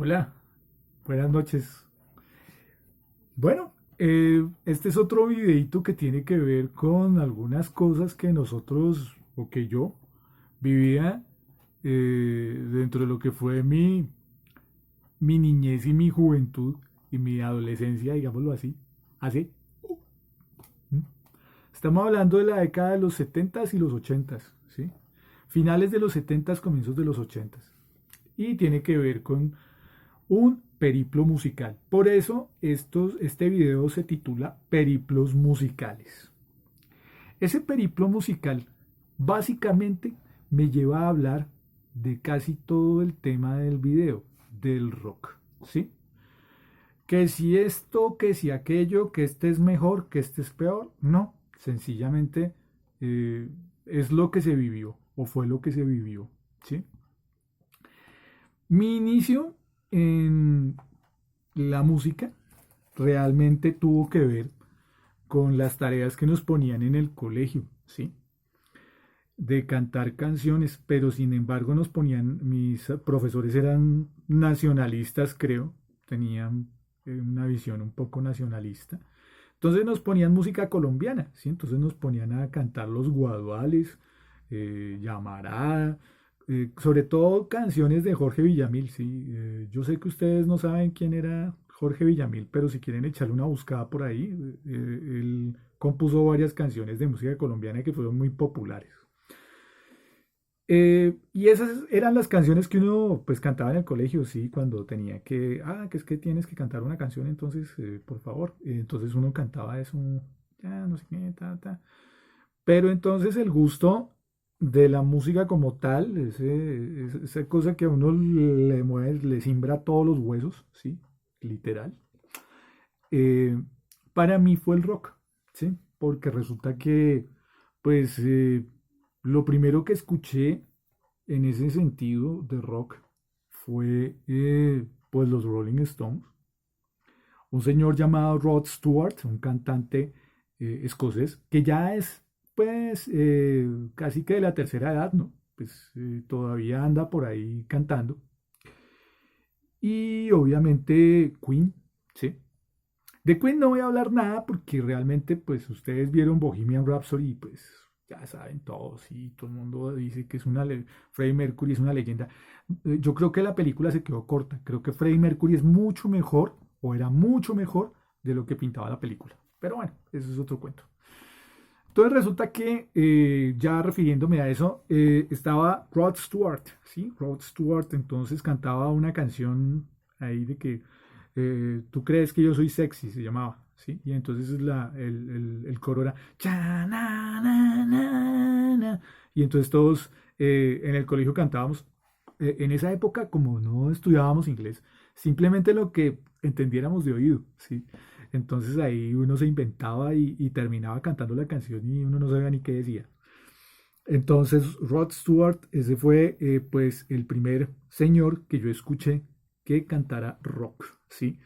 Hola, buenas noches. Bueno, este es otro videito que tiene que ver con algunas cosas que nosotros o que yo vivía dentro de lo que fue mi niñez y mi juventud y mi adolescencia, digámoslo así. Así. Estamos hablando de la década de los 70s y los 80s, ¿sí? Finales de los 70s, comienzos de los 80s. Y tiene que ver con un periplo musical. Por eso este video se titula Periplos musicales. Ese periplo musical básicamente me lleva a hablar de casi todo el tema del video, del rock, ¿sí? Que si esto, que si aquello, que este es mejor, que este es peor, no, sencillamente eh, es lo que se vivió o fue lo que se vivió, ¿sí? Mi inicio en la música realmente tuvo que ver con las tareas que nos ponían en el colegio, ¿sí? De cantar canciones, pero sin embargo nos ponían, mis profesores eran nacionalistas, creo, tenían una visión un poco nacionalista. Entonces nos ponían música colombiana, ¿sí? Entonces nos ponían a cantar los guaduales, llamarada, sobre todo canciones de Jorge Villamil, ¿sí? Yo sé que ustedes no saben quién era Jorge Villamil, pero si quieren echarle una buscada por ahí, él compuso varias canciones de música colombiana que fueron muy populares. Y esas eran las canciones que uno pues cantaba en el colegio, sí, cuando tenía que es que tienes que cantar una canción, entonces, por favor. Entonces uno cantaba eso, ya, no sé qué, ta, ta. Pero entonces el gusto de la música como tal, esa cosa que a uno le mueve, le simbra todos los huesos, sí, literal. eh, para mí fue el rock, sí, porque resulta que, pues, lo primero que escuché en ese sentido de rock fue pues los Rolling Stones, un señor llamado Rod Stewart, un cantante escocés, que ya es pues casi que de la tercera edad, ¿no? Pues todavía anda por ahí cantando. Y obviamente Queen, ¿sí? De Queen no voy a hablar nada porque realmente pues ustedes vieron Bohemian Rhapsody y pues ya saben todos y todo el mundo dice que es Freddie Mercury es una leyenda. Yo creo que la película se quedó corta. Creo que Freddie Mercury es mucho mejor o era mucho mejor de lo que pintaba la película. Pero bueno, eso es otro cuento. Entonces resulta que ya refiriéndome a eso, estaba Rod Stewart, ¿sí? Rod Stewart entonces cantaba una canción ahí de que tú crees que yo soy sexy, se llamaba, ¿sí? Y entonces el coro era cha, na, na, na, na. Y entonces todos en el colegio cantábamos. En esa época, como no estudiábamos inglés, simplemente lo que entendiéramos de oído, ¿sí? Entonces ahí uno se inventaba y terminaba cantando la canción y uno no sabía ni qué decía. Entonces Rod Stewart, ese fue pues el primer señor que yo escuché que cantara rock, ¿sí?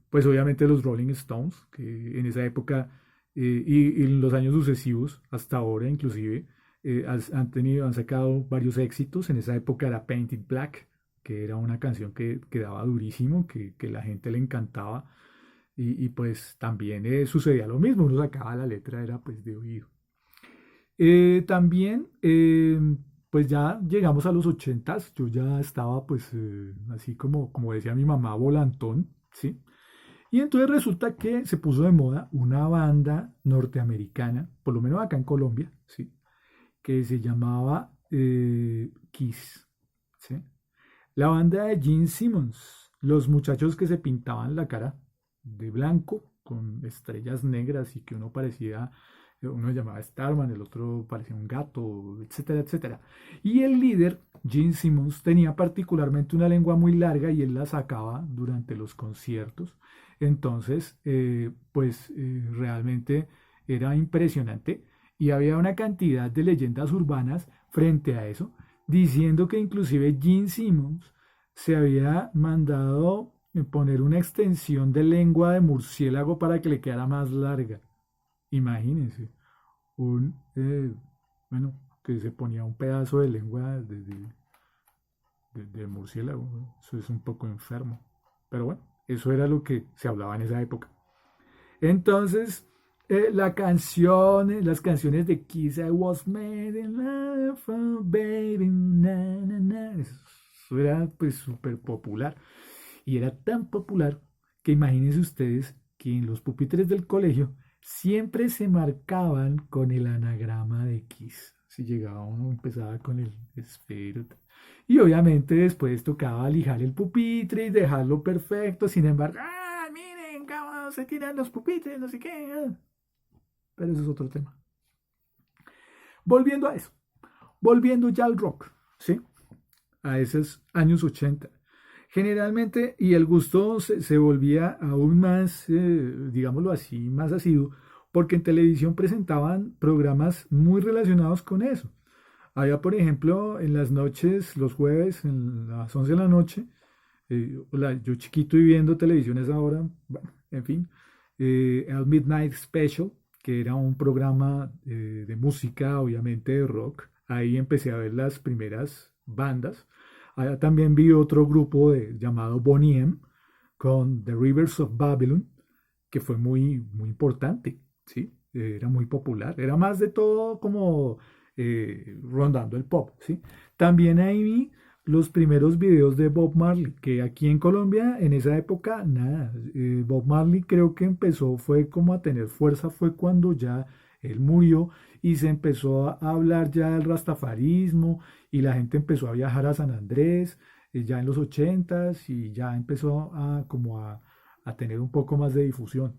Pues obviamente los Rolling Stones, que en esa época y en los años sucesivos, hasta ahora inclusive, han sacado varios éxitos. En esa época era Painted Black, que era una canción que daba durísimo, que la gente le encantaba. Y pues también sucedía lo mismo, uno sacaba la letra, era pues de oído. También, pues ya llegamos a los 80s, yo ya estaba pues así como decía mi mamá, volantón, ¿sí? Y entonces resulta que se puso de moda una banda norteamericana, por lo menos acá en Colombia, ¿sí? Que se llamaba Kiss, ¿sí? La banda de Gene Simmons, los muchachos que se pintaban la cara de blanco con estrellas negras y que uno parecía, uno llamaba Starman, el otro parecía un gato, etcétera, etcétera. Y el líder, Gene Simmons, tenía particularmente una lengua muy larga y él la sacaba durante los conciertos. Entonces, pues realmente era impresionante y había una cantidad de leyendas urbanas frente a eso diciendo que inclusive Gene Simmons se había mandado poner una extensión de lengua de murciélago para que le quedara más larga. Imagínense, un, bueno, que se ponía un pedazo de lengua de murciélago, ¿no? Eso es un poco enfermo. Pero bueno, eso era lo que se hablaba en esa época. Entonces, las canciones de Kiss, I was made in love for baby, na, na, na. Eso era pues súper popular. Y era tan popular que imagínense ustedes que en los pupitres del colegio siempre se marcaban con el anagrama de Kiss. Si llegaba uno, empezaba con el espero. Y obviamente después tocaba lijar el pupitre y dejarlo perfecto. Sin embargo, ¡ah, miren cómo se tiran los pupitres! No sé qué. Pero eso es otro tema. Volviendo a eso. Volviendo ya al rock, ¿sí? A esos años 80. Generalmente, y el gusto se volvía aún más, digámoslo así, más asiduo, porque en televisión presentaban programas muy relacionados con eso. Había, por ejemplo, en las noches, los jueves, en las 11 de la noche, yo chiquito y viendo televisión a esa hora, bueno, en fin, el Midnight Special, que era un programa de música, obviamente de rock. Ahí empecé a ver las primeras bandas. Allá también vi otro grupo llamado Boney M con The Rivers of Babylon, que fue muy, muy importante, ¿sí? Era muy popular, era más de todo como rondando el pop, ¿sí? También ahí vi los primeros videos de Bob Marley, que aquí en Colombia en esa época nada. Bob Marley creo que empezó, fue como a tener fuerza, fue cuando ya él murió y se empezó a hablar ya del rastafarismo y la gente empezó a viajar a San Andrés ya en los 80s y ya empezó a tener un poco más de difusión.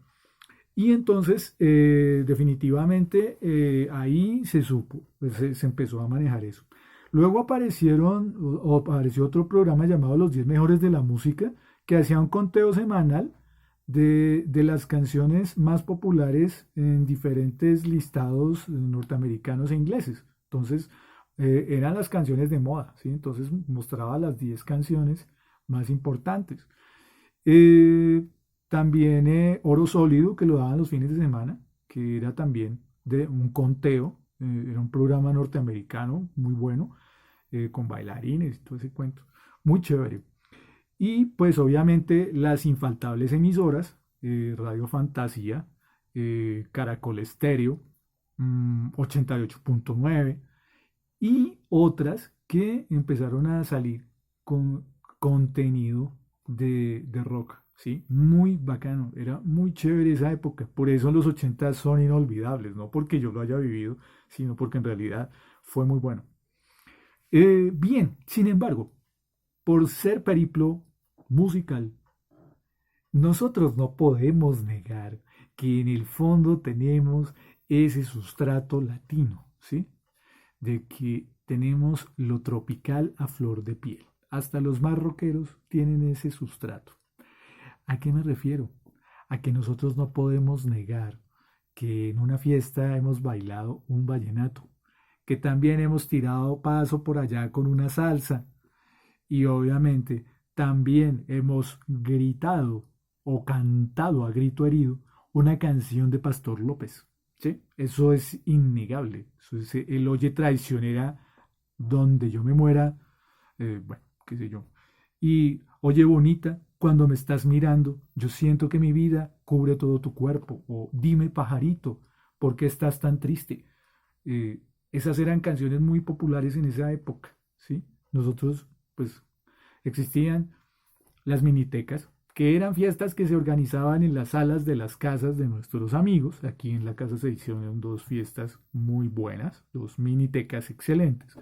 Y entonces, definitivamente, ahí se supo, pues, se empezó a manejar eso. Luego apareció otro programa llamado Los 10 Mejores de la Música, que hacía un conteo semanal de las canciones más populares en diferentes listados norteamericanos e ingleses. Entonces, eran las canciones de moda, ¿sí? Entonces mostraba las 10 canciones más importantes. Eh, También Oro Sólido, que lo daban los fines de semana, que era también de un conteo, era un programa norteamericano muy bueno, con bailarines y todo ese cuento, muy chévere. Y pues obviamente las infaltables emisoras, Radio Fantasía, Caracol Estéreo, 88.9 y otras que empezaron a salir con contenido de rock, ¿sí? Muy bacano, era muy chévere esa época, por eso los 80 son inolvidables, no porque yo lo haya vivido, sino porque en realidad fue muy bueno. Bien, sin embargo, por ser periplo musical, nosotros no podemos negar que en el fondo tenemos ese sustrato latino, ¿sí? De que tenemos lo tropical a flor de piel. Hasta los más rockeros tienen ese sustrato. ¿A qué me refiero? A que nosotros no podemos negar que en una fiesta hemos bailado un vallenato, que también hemos tirado paso por allá con una salsa y obviamente también hemos gritado o cantado a grito herido una canción de Pastor López. ¿Sí? Eso es innegable. Eso es el oye traicionera donde yo me muera, bueno, qué sé yo. Y oye bonita, cuando me estás mirando, yo siento que mi vida cubre todo tu cuerpo. O dime pajarito, ¿por qué estás tan triste? Esas eran canciones muy populares en esa época, ¿sí? Nosotros, pues, existían las minitecas, que eran fiestas que se organizaban en las salas de las casas de nuestros amigos. Aquí en la casa se hicieron dos fiestas muy buenas, dos minitecas excelentes,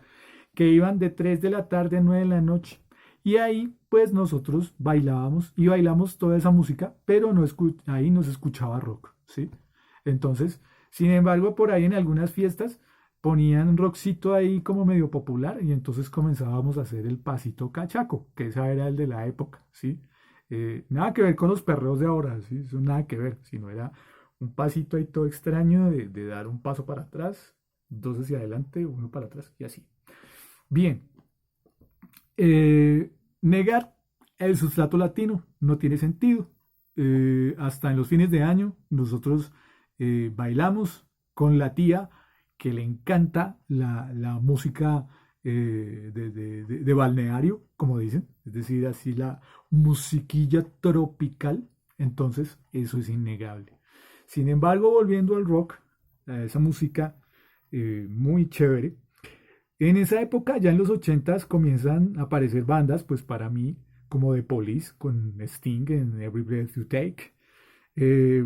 que iban de 3 de la tarde a 9 de la noche. Y ahí pues nosotros bailábamos y bailamos toda esa música, pero no ahí no se escuchaba rock, ¿sí? Entonces, sin embargo, por ahí en algunas fiestas ponían un rockcito ahí como medio popular y entonces comenzábamos a hacer el pasito cachaco, que ese era el de la época, ¿sí? Nada que ver con los perreos de ahora, ¿sí? Eso nada que ver, sino era un pasito ahí todo extraño de dar un paso para atrás, dos hacia adelante, uno para atrás y así. Bien, negar el sustrato latino no tiene sentido. Hasta en los fines de año nosotros bailamos con la tía que le encanta la música de balneario, como dicen, es decir, así la musiquilla tropical, entonces eso es innegable. Sin embargo, volviendo al rock, a esa música muy chévere, en esa época, ya en los ochentas, comienzan a aparecer bandas, pues para mí, como The Police, con Sting en Every Breath You Take.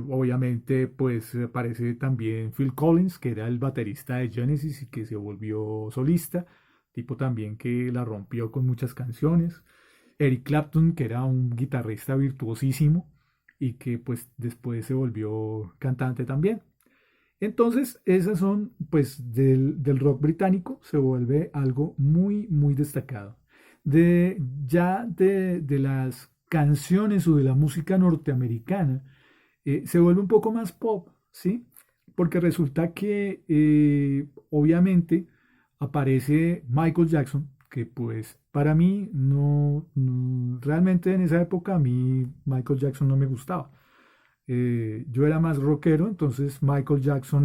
Obviamente, pues aparece también Phil Collins, que era el baterista de Genesis y que se volvió solista, tipo también que la rompió con muchas canciones. Eric Clapton, que era un guitarrista virtuosísimo y que pues después se volvió cantante también. Entonces, esas son, pues, del rock británico se vuelve algo muy, muy destacado. De las canciones o de la música norteamericana, se vuelve un poco más pop, ¿sí? Porque resulta que, obviamente, aparece Michael Jackson, que pues para mí realmente en esa época a mí Michael Jackson no me gustaba. Yo era más rockero, entonces Michael Jackson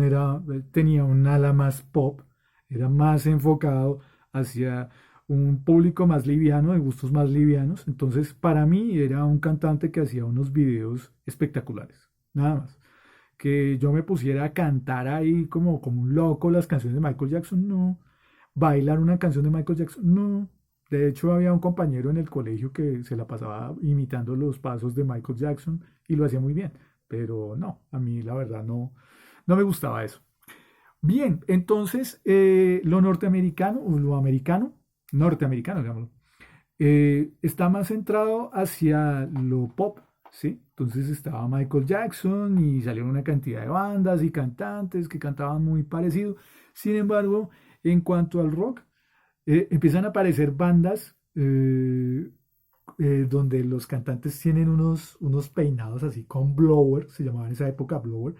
tenía un ala más pop, era más enfocado hacia un público más liviano, de gustos más livianos. Entonces, para mí era un cantante que hacía unos videos espectaculares, nada más. Que yo me pusiera a cantar ahí como un loco las canciones de Michael Jackson, no. Bailar una canción de Michael Jackson, no. De hecho, había un compañero en el colegio que se la pasaba imitando los pasos de Michael Jackson y lo hacía muy bien. Pero no, a mí la verdad no me gustaba eso. Bien, entonces lo norteamericano o lo americano, norteamericano, digámoslo, está más centrado hacia lo pop, ¿sí? Entonces estaba Michael Jackson y salieron una cantidad de bandas y cantantes que cantaban muy parecido. Sin embargo, en cuanto al rock, empiezan a aparecer bandas donde los cantantes tienen unos peinados así con blower, se llamaba en esa época blower,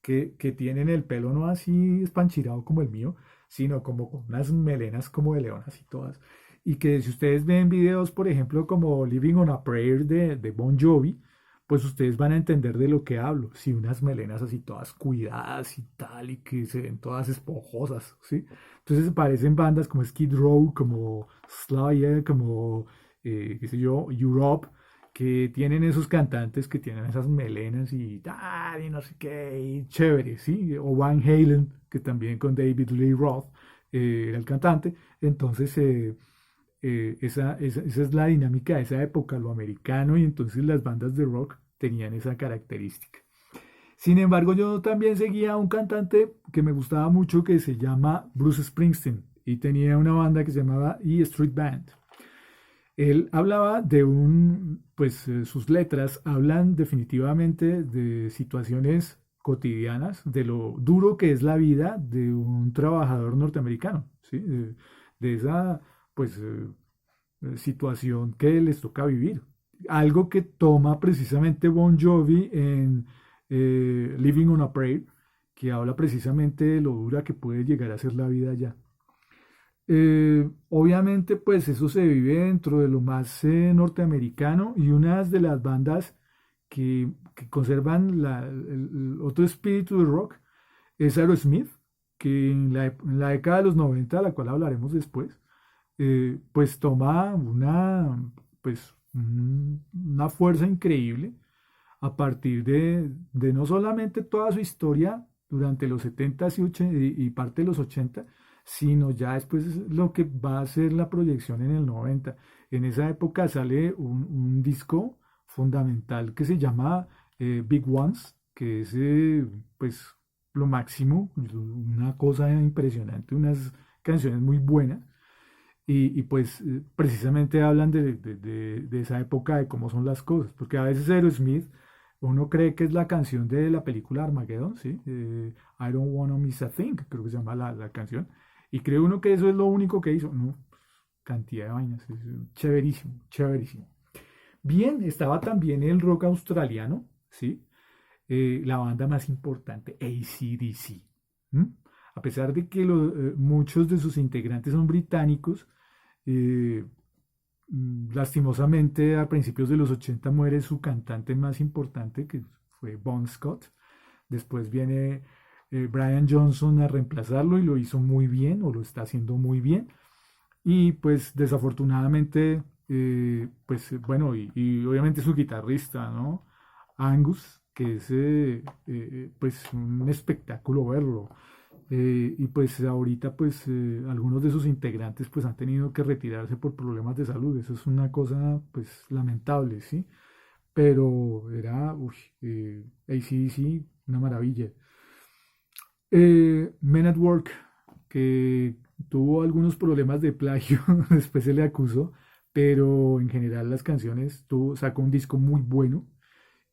que tienen el pelo no así espanchirado como el mío, sino como con unas melenas como de león, así todas. Y que si ustedes ven videos, por ejemplo, como Living on a Prayer de Bon Jovi, pues ustedes van a entender de lo que hablo. Sí, unas melenas así todas cuidadas y tal, y que se ven todas esponjosas, ¿sí? Entonces parecen bandas como Skid Row, como Slayer, como qué sé yo, Europe, que tienen esos cantantes que tienen esas melenas y tal, y no sé qué, y chévere, ¿sí? O Van Halen, que también con David Lee Roth era el cantante. Entonces, esa es la dinámica de esa época, lo americano, y entonces las bandas de rock tenían esa característica. Sin embargo, yo también seguía a un cantante que me gustaba mucho que se llama Bruce Springsteen y tenía una banda que se llamaba E Street Band. Él hablaba pues sus letras hablan definitivamente de situaciones cotidianas, de lo duro que es la vida de un trabajador norteamericano, ¿sí? De esa, pues, situación que les toca vivir. Algo que toma precisamente Bon Jovi en Living on a Prayer, que habla precisamente de lo dura que puede llegar a ser la vida allá. Obviamente, pues eso se vive dentro de lo más norteamericano y una de las bandas que conservan el otro espíritu de rock es Aerosmith, que en la década de los 90, de la cual hablaremos después, pues toma una fuerza increíble a partir de no solamente toda su historia durante los 70 y parte de los 80, sino ya después es lo que va a ser la proyección en el 90. En esa época sale un disco fundamental que se llama Big Ones, que es pues lo máximo, una cosa impresionante, unas canciones muy buenas. Pues precisamente hablan de esa época, de cómo son las cosas, porque a veces Aerosmith uno cree que es la canción de la película Armageddon, ¿sí? I don't wanna miss a thing, creo que se llama la canción, y cree uno que eso es lo único que hizo, no, cantidad de vainas, es chéverísimo, chéverísimo. Bien, estaba también el rock australiano, ¿sí? La banda más importante, AC/DC. ¿M? A pesar de que muchos de sus integrantes son británicos, eh, lastimosamente a principios de los 80 muere su cantante más importante, que fue Bon Scott. Después viene Brian Johnson a reemplazarlo y lo hizo muy bien, o lo está haciendo muy bien. Y pues desafortunadamente, pues bueno, y obviamente su guitarrista, ¿no? Angus, que es pues un espectáculo verlo. Y pues ahorita pues algunos de sus integrantes pues han tenido que retirarse por problemas de salud. Eso es una cosa pues lamentable, ¿sí? Pero era, uy, AC/DC, una maravilla. Men at Work, que tuvo algunos problemas de plagio, después se le acusó, pero en general las canciones, sacó un disco muy bueno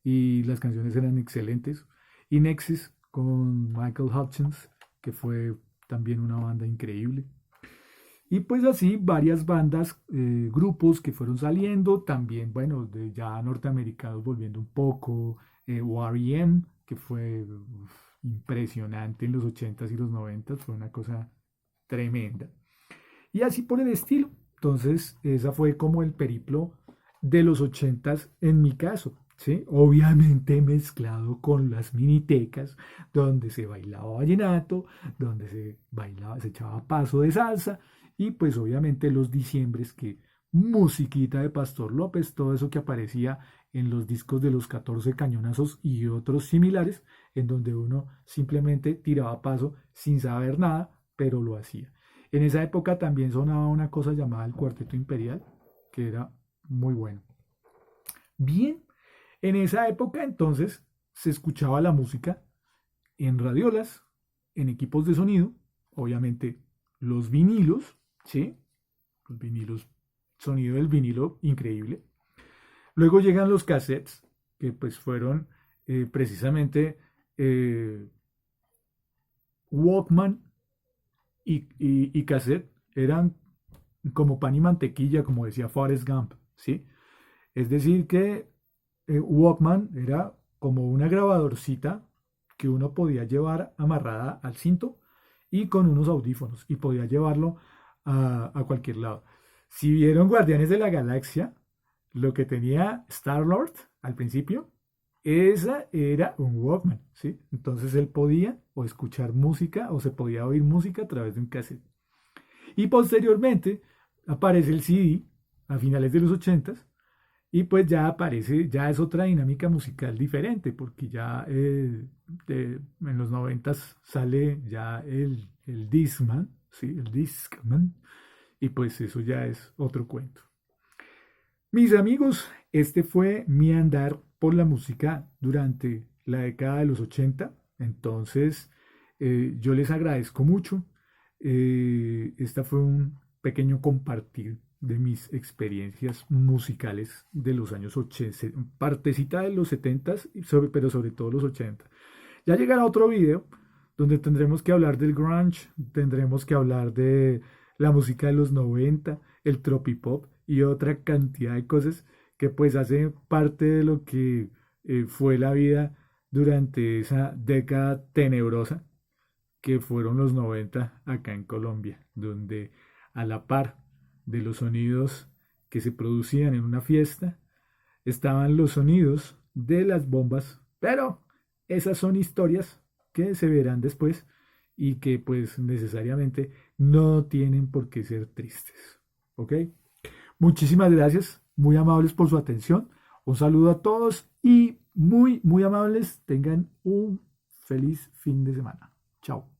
y las canciones eran excelentes. Y Nexus con Michael Hutchins, que fue también una banda increíble. Y pues así varias bandas, grupos que fueron saliendo, también, bueno, de ya norteamericanos volviendo un poco, R.E.M., que fue impresionante en los 80s y los 90s, fue una cosa tremenda. Y así por el estilo. Entonces, esa fue como el periplo de los 80s en mi caso. ¿Sí? Obviamente mezclado con las minitecas, donde se bailaba vallenato, donde se bailaba, se echaba paso de salsa, y pues obviamente los diciembres que musiquita de Pastor López, todo eso que aparecía en los discos de los 14 cañonazos y otros similares, en donde uno simplemente tiraba paso sin saber nada, pero lo hacía. En esa época también sonaba una cosa llamada el Cuarteto Imperial, que era muy bueno. Bien, en esa época entonces se escuchaba la música en radiolas, en equipos de sonido, obviamente los vinilos, ¿sí? Los vinilos, sonido del vinilo increíble. Luego llegan los cassettes, que pues fueron precisamente Walkman y cassette, eran como pan y mantequilla, como decía Forrest Gump, ¿sí? Es decir que Walkman era como una grabadorcita que uno podía llevar amarrada al cinto y con unos audífonos y podía llevarlo a cualquier lado. Si vieron Guardianes de la Galaxia, lo que tenía Star-Lord al principio, esa era un Walkman, ¿sí? Entonces él podía o escuchar música o se podía oír música a través de un cassette. Y posteriormente aparece el CD a finales de los 80s y pues ya aparece, ya es otra dinámica musical diferente, porque ya en los 90s sale ya el Discman, ¿sí? El Discman, y pues eso ya es otro cuento. Mis amigos, este fue mi andar por la música durante la década de los 80. Entonces, yo les agradezco mucho. Esta fue un pequeño compartir de mis experiencias musicales de los años 80, partecita de los 70, pero sobre todo los 80. Ya llegará otro video donde tendremos que hablar del grunge, tendremos que hablar de la música de los 90, el tropipop y otra cantidad de cosas que pues hacen parte de lo que fue la vida durante esa década tenebrosa que fueron los 90 acá en Colombia, donde a la par de los sonidos que se producían en una fiesta, estaban los sonidos de las bombas, pero esas son historias que se verán después y que pues necesariamente no tienen por qué ser tristes. ¿Ok? Muchísimas gracias, muy amables por su atención. Un saludo a todos y muy, muy amables. Tengan un feliz fin de semana. Chao.